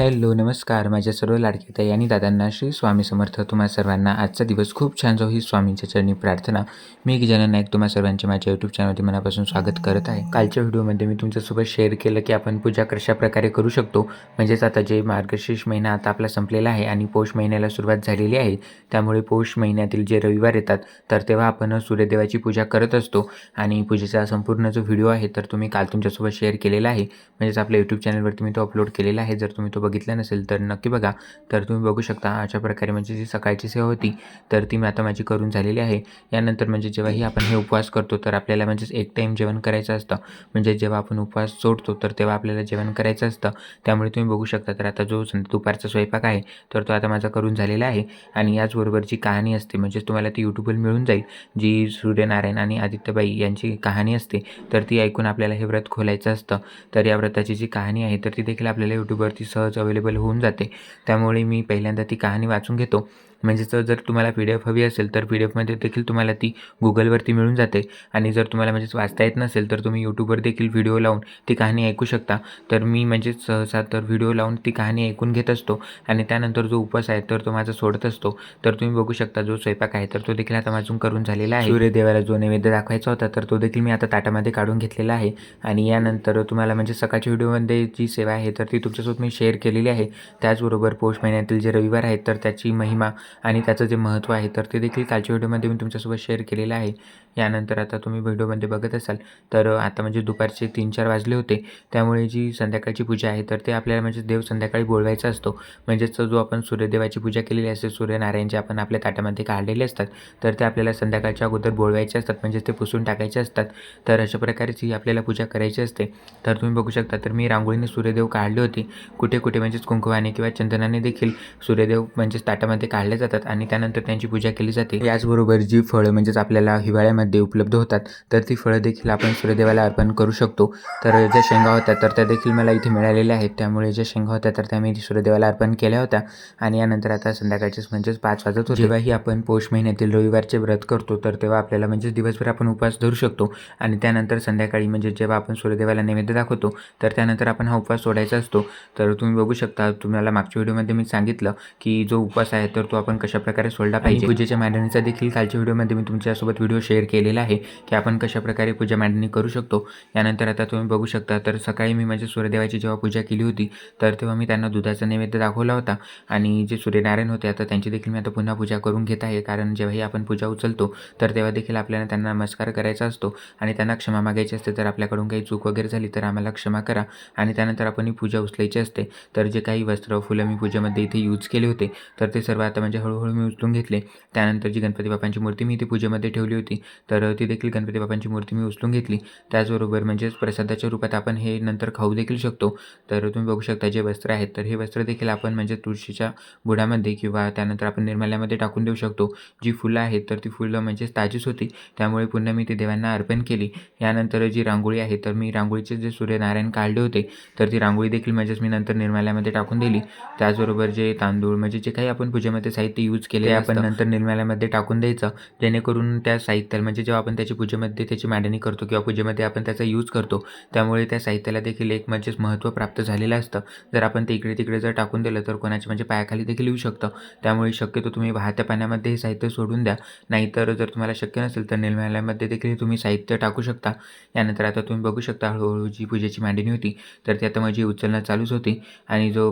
Hello, नमस्कार. माझ्या सर्व लाडक्या ताई आणि दादांना श्री स्वामी समर्थ. तुम्हा सर्वांना आजचा दिवस खूप छान जाऊ ही स्वामींच्या चरणी प्रार्थना. मी गजानन नाईक तुम्हा सर्वांचे माझ्या यूट्यूब चॅनलवरती मनापासून स्वागत करत आहे. कालच्या व्हिडिओमध्ये मी तुमच्यासोबत शेअर केलं की आपण पूजा कशाप्रकारे करू शकतो. म्हणजेच आता जे मार्गशीर्ष महिना आता आपला संपलेला आहे आणि पौष महिन्याला सुरुवात झालेली आहे. त्यामुळे पौष महिन्यातील जे रविवार येतात तर तेव्हा आपण सूर्यदेवाची पूजा करत असतो आणि पूजेचा संपूर्ण जो व्हिडिओ आहे तर तुम्ही काल तुमच्यासोबत शेअर केलेला आहे. म्हणजेच आपल्या यूट्यूब चॅनलवरती मी तो अपलोड केलेला आहे. जर तुम्ही तो बघितला नसेल तर नक्की बघा. तर तुम्ही बघू शकता अशा प्रकारे म्हणजे जी सकाळची सेवा होती तर ती आता माझी करून झालेली आहे. यानंतर म्हणजे जेव्हाही आपण हे उपवास करतो तर आपल्याला म्हणजेच एक टाईम जेवण करायचं असतं. म्हणजे जेव्हा आपण उपवास सोडतो तर तेव्हा आपल्याला जेवण करायचं असतं. त्यामुळे तुम्ही बघू शकता तर आता जो दुपारचा स्वयंपाक आहे तर तो आता माझा करून झालेला आहे. आणि याचबरोबर जी कहाणी असते म्हणजे तुम्हाला ती यूट्यूबवर मिळून जाईल. जी सूर्यनारायण आणि आदित्यबाई यांची कहाणी असते तर ती ऐकून आपल्याला हे व्रत खोलायचं असतं. तर या व्रताची जी कहाणी आहे तर ती देखील आपल्याला यूट्यूबवरती सहज अवेलेबल होऊन जाते. त्यामुळे मी पहिल्यांदा ती कहाणी वाचून घेतो. म्हणजेच जर तुम्हाला PDF हवी असेल तर PDF देखील तुम्हाला ती Googleवरती मिळून जाते. आणि जर तुम्हाला म्हणजेच वाचता येत नसेल तर तुम्ही यूट्यूबवर देखील व्हिडिओ लावून ती कहाणी ऐकू शकता. तर मी म्हणजेच सहसा तर व्हिडिओ लावून ती कहाणी ऐकून घेत असतो आणि त्यानंतर जो उपवास आहे तर तो माझा सोडत असतो. तर तुम्ही बघू शकता जो स्वयंपाक आहे तर तो देखील आता माझून करून झालेला आहे. सूर्यदेवाला जो नैवेद्य दाखवायचा होता तर तो देखील मी आता ताटामध्ये काढून घेतलेला आहे. आणि यानंतर तुम्हाला म्हणजे सकाळच्या व्हिडिओमध्ये जी सेवा आहे तर ती तुमच्यासोबत मी शेअर केलेली आहे. त्याचबरोबर पौष महिन्यातील जे रविवार आहेत तर त्याची महिमा आणि त्याचं जे महत्त्व आहे तर ते देखील कालच्या व्हिडिओमध्ये मी तुमच्यासोबत शेअर केलेलं आहे. यानंतर आता तुम्ही व्हिडिओमध्ये बघत असाल तर आता म्हणजे दुपारचे 3-4 वाजले होते. त्यामुळे जी संध्याकाळची पूजा आहे तर ते आपल्याला म्हणजे देव संध्याकाळी बोलवायचा असतो. म्हणजेच जो आपण सूर्यदेवाची पूजा केलेली असते, सूर्यनारायण जे आपण आपल्या ताटामध्ये काढलेले असतात तर ते आपल्याला संध्याकाळच्या अगोदर बोलवायचे असतात. म्हणजे ते पुसून टाकायचे असतात. तर अशा प्रकारेची आपल्याला पूजा करायची असते. तर तुम्ही बघू शकता तर मी रांगोळीने सूर्यदेव काढले होते. कुठे कुठे म्हणजेच कुंकवाने किंवा चंदनाने देखील सूर्यदेव म्हणजेच ताटामध्ये काढले जातात आणि त्यानंतर त्यांची पूजा केली जाते. याचबरोबर जी फळं म्हणजेच आपल्याला हिवाळ्यामध्ये उपलब्ध होतात तर ती फळं देखील आपण सूर्यदेवाला अर्पण करू शकतो. तर ज्या शेंगा होत्या तर त्या देखील मला इथे मिळालेल्या आहेत. त्यामुळे ज्या शेंगा होत्या तर त्या मी सूर्यदेवाला अर्पण केल्या होत्या. आणि यानंतर आता संध्याकाळचेच म्हणजेच 5 वाजत होते. जेव्हाही आपण पौष महिन्यातील रविवारचे व्रत करतो तर तेव्हा आपल्याला म्हणजेच दिवसभर आपण उपवास धरू शकतो आणि त्यानंतर संध्याकाळी म्हणजे जेव्हा आपण सूर्यदेवाला नैवेद्य दाखवतो तर त्यानंतर आपण हा उपवास सोडायचा असतो. तर तुम्ही बघू शकता तुम्हाला मागच्या व्हिडिओमध्ये मी सांगितलं की जो उपवास आहे तर तो आपण कशाप्रकारे सोडला पाहिजे. पूजेच्या मांडणीचा देखील कालच्या व्हिडिओमध्ये मी तुमच्यासोबत व्हिडिओ शेअर केलेला आहे की आपण कशाप्रकारे पूजा मांडणी करू शकतो. यानंतर आता तुम्ही बघू शकता तर सकाळी मी म्हणजे सूर्यदेवाची जेव्हा पूजा केली होती तर तेव्हा मी त्यांना दुधाचा नैवेद्य दाखवला होता. आणि जे सूर्यनारायण होते आता त्यांची देखील मी आता पुन्हा पूजा करून घेत आहे. कारण जेव्हाही आपण पूजा उचलतो तर तेव्हा देखील आपल्याला त्यांना नमस्कार करायचा असतो आणि त्यांना क्षमा मागायची असते. तर आपल्याकडून काही चूक वगैरे झाली तर आम्हाला क्षमा करा. आणि त्यानंतर आपण ही पूजा उचलायची असते. तर जे काही वस्त्र फुलं मी पूजेमध्ये इथे यूज केले होते तर ते सर्व आता म्हणजे हळूहळू मी उचलून घेतले. त्यानंतर जी गणपती बाप्पांची मूर्ती मी इथे पूजेमध्ये ठेवली होती तर ती देखील गणपती बाप्पांची मूर्ती मी उचलून घेतली. त्याचबरोबर म्हणजेच प्रसादाच्या रूपात आपण हे नंतर खाऊ देखील शकतो. तर तुम्ही बघू शकता जे वस्त्र आहेत तर हे वस्त्र देखील आपण म्हणजे तुळशीच्या बुडामध्ये किंवा त्यानंतर आपण निर्माल्यामध्ये टाकून देऊ शकतो. जी फुलं आहेत तर ती फुलं म्हणजेच ताजीच होती. त्यामुळे पुन्हा मी ती देवांना अर्पण केली. यानंतर जी रांगोळी आहे तर मी रांगोळीचे जे सूर्यनारायण काढले होते तर ती रांगोळी देखील म्हणजेच मी नंतर निर्माल्यामध्ये टाकून दिली. त्याचबरोबर जे तांदूळ म्हणजे जे काही आपण पूजेमध्ये साहित्य यूज केले ते आपण नंतर निर्माल्यामध्ये टाकून द्यायचं. जेणेकरून त्या साहित्याला म्हणजे जेव्हा आपण त्याची पूजेमध्ये त्याची मांडणी करतो किंवा पूजेमध्ये आपण त्याचा यूज करतो त्यामुळे त्या साहित्याला देखील एक म्हणजेच महत्त्व प्राप्त झालेलं असतं. जर आपण ते इकडे तिकडे जर टाकून दिलं तर कोणाच्या म्हणजे पायाखाली देखील येऊ शकतं. त्यामुळे शक्यतो तुम्ही वाहत्या पाण्यामध्ये हे साहित्य सोडून द्या. नाहीतर जर तुम्हाला शक्य नसेल तर निर्माल्यामध्ये देखील तुम्ही साहित्य टाकू शकता. यानंतर आता तुम्ही बघू शकता हळूहळू जी पूजेची मांडणी होती तर ती आता माझी उचलणं चालूच होती. आणि जो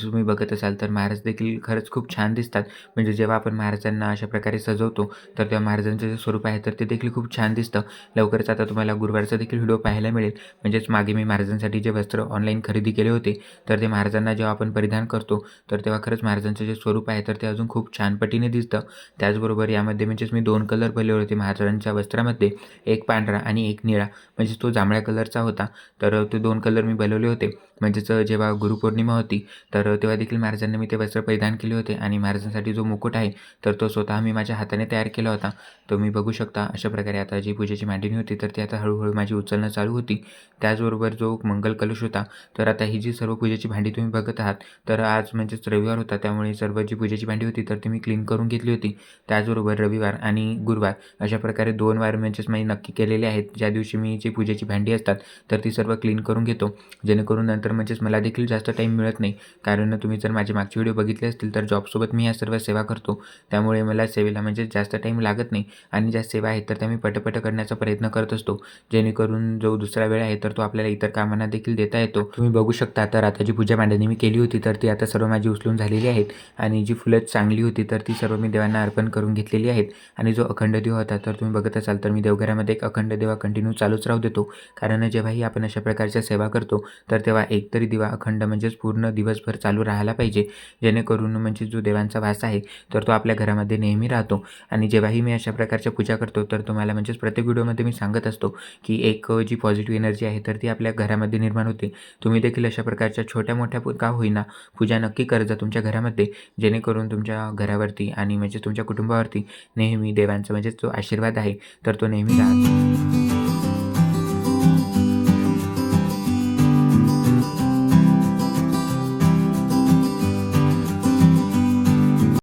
तुम्ही बघत असाल तर महाराज देखील खरंच खूप छान दिसतात. म्हणजे जेव्हा आपण महाराजांना अशा प्रकारे सजवतो तर त्या महाराजांचं जे स्वरूप आहे तर ते देखील खूप छान दिसतं. लवकरच आता तुम्हाला गुरुवारचा देखील व्हिडिओ पाहायला मिळेल. म्हणजेच मागे मी महाराजांसाठी जे वस्त्र ऑनलाईन खरेदी केले होते तर ते महाराजांना जेव्हा आपण परिधान करतो तर तेव्हा खरंच महाराजांचं जे स्वरूप आहे तर ते अजून खूप छान पटीने दिसतं. त्याचबरोबर यामध्ये म्हणजेच मी 2 कलर भरले होते महाराजांच्या वस्त्रामध्ये. एक पांढरा आणि एक निळा म्हणजे तो जांभळ्या कलरचा होता. तर ते 2 कलर मी बनवले होते. म्हणजेच जेव्हा गुरुपौर्णिमा होती तर तेव्हा देखील महाराजांनी मी ते वस्त्र परिधान केले होते. आणि महाराजांसाठी जो मुकुट आहे तर तो स्वतः मी माझ्या हाताने तयार केला होता. तुम्ही बघू शकता होता. अशा प्रकारे आता जी पूजेची मांडणी होती तर ती आता हळूहळू माझी उचलणं चालू होती. त्याचबरोबर जो मंगल कलश होता, तर आता ही जी सर्व पूजेची भांडी तुम्ही बघत आहात, तर आज म्हणजेच रविवार होता, त्यामुळे सर्व जी पूजेची भांडी होती तर ती मी क्लीन करून घेतली होती. त्याचबरोबर रविवार आणि गुरुवार अशा प्रकारे 2 वार म्हणजेच मी नक्की केलेले आहेत, ज्या दिवशी मी जी पूजेची भांडी असतात तर ती सर्व क्लीन करून घेतो. जेणेकरून नंतर म्हणजेच मला देखील जास्त टाईम मिळत नाही. कारण तुम्ही जर माझे मागचे व्हिडिओ बघितले असतील तर जॉबसोबत मी ह्या सर्व सेवा करतो. त्यामुळे मला सेवेला म्हणजे जास्त टाईम लागत नाही आणि ज्या सेवा आहेत तर त्या मी पटपट करण्याचा प्रयत्न करत असतो. जेणेकरून जो दुसरा वेळ आहे तर तो आपल्याला इतर कामांना देखील देता येतो. तुम्ही बघू शकता तर आता जी पूजा मांडणी मी केली होती तर ती आता सर्व माझी उचलून झालेली आहेत आणि जी फुलं चांगली होती तर ती सर्व मी देवांना अर्पण करून घेतलेली आहेत. आणि जो अखंड दिवा होता तर तुम्ही बघत असाल तर मी देवघरामध्ये एक अखंड दिवा कंटिन्यू चालूच राहू देतो. कारण जेव्हाही आपण अशा प्रकारच्या सेवा करतो तर तेव्हा एकतरी दिवा अखंड म्हणजेच पूर्ण दिवसभर चालू राहायला पाहिजे. जेणेकरून म्हणजे जो देवांचा वास आहे तर तो आपल्या घरामध्ये नेहमी राहतो. आणि जेव्हाही मी अशा प्रकारच्या पूजा करतो तर तुम्हाला म्हणजेच प्रत्येक व्हिडिओमध्ये मी सांगत असतो की एक जी पॉझिटिव्ह एनर्जी आहे तर ती आपल्या घरामध्ये निर्माण होते. तुम्ही देखील अशा प्रकारच्या छोट्या-मोठ्या का होईना पूजा नक्की करत जा तुमच्या घरामध्ये. जेणेकरून तुमच्या घरावरती आणि म्हणजे तुमच्या कुटुंबावरती नेहमी देवांचा म्हणजे जो आशीर्वाद आहे तर तो नेहमी राहतो.